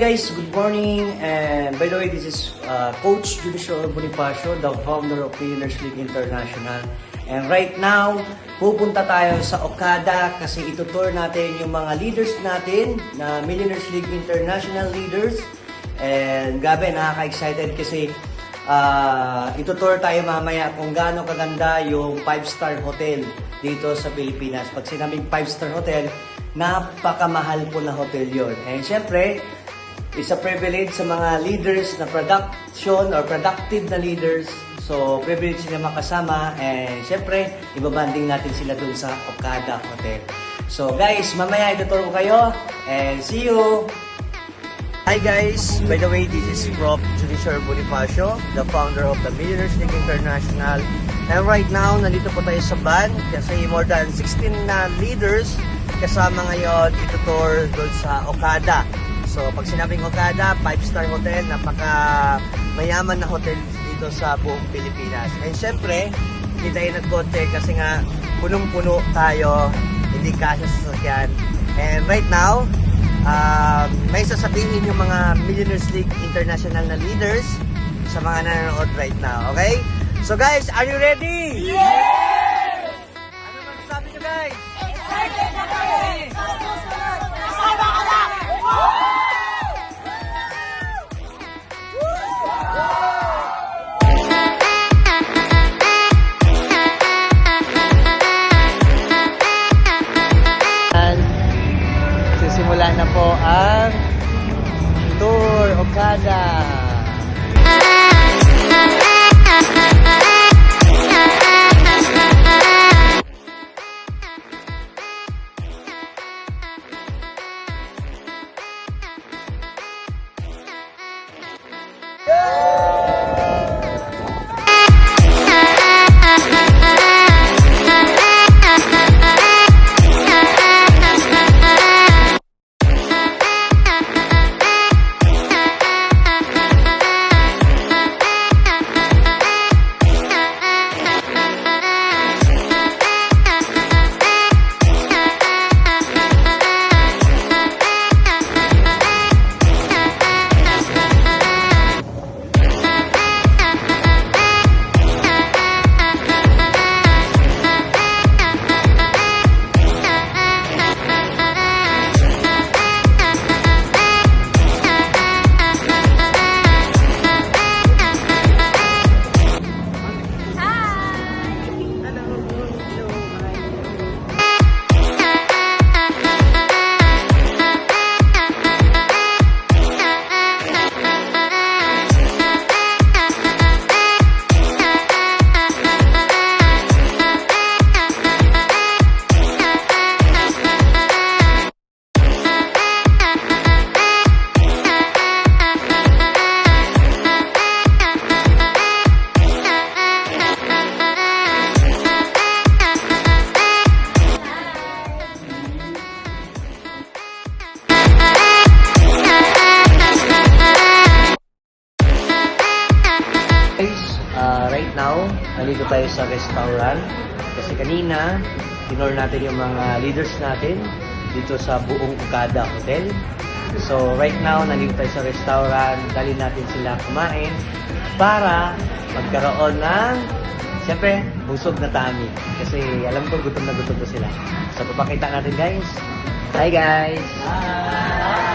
guys, good morning. And by the way, this is Coach Judicial Bonifacio, the founder of Millionaires League International. And right now, pupunta tayo sa Okada kasi itutour natin yung mga leaders natin na Millionaires League International leaders. And grabe, nakaka-excited kasi itutour tayo mamaya kung gaano kaganda yung 5-star hotel dito sa Pilipinas. Pag sinabing 5-star hotel, napakamahal po na hotel yon. And syempre, it's a privilege sa mga leaders na production or productive na leaders. So, privilege sila makasama. And syempre, ibabanding natin sila dun sa Okada Hotel. So guys, mamaya ituturo ko kayo. And see you! Hi guys! By the way, this is Prof. Judicial Bonifacio, the founder of the Millionaires League International. And right now, nandito po tayo sa van kasi more than 16 na leaders kasama ngayon itutour doon sa Okada. So, pag sinabing Okada, 5-star hotel, napaka mayaman na hotel dito sa buong Pilipinas. And syempre, hindi tayo nagkonte kasi nga punong-puno tayo, hindi kasya sa sasakyan. And right now, may sasabihin yung mga Millionaires League International na leaders sa mga nanonood right now, okay? So guys, are you ready? Yes! Ano magsasabi nyo guys? Excited na kami! Sa susunod, kasama ka lang! Sisimula na po ang tour Okada. Right now, nandito tayo sa restaurant kasi kanina, tinor natin yung mga leaders natin dito sa buong Okada Hotel. So right now, nandito tayo sa restaurant, dali natin sila kumain para magkaroon ng, siyempre, busog na tummy. Kasi alam ko, gutom na sila. So papakita natin guys. Hi guys! Hi!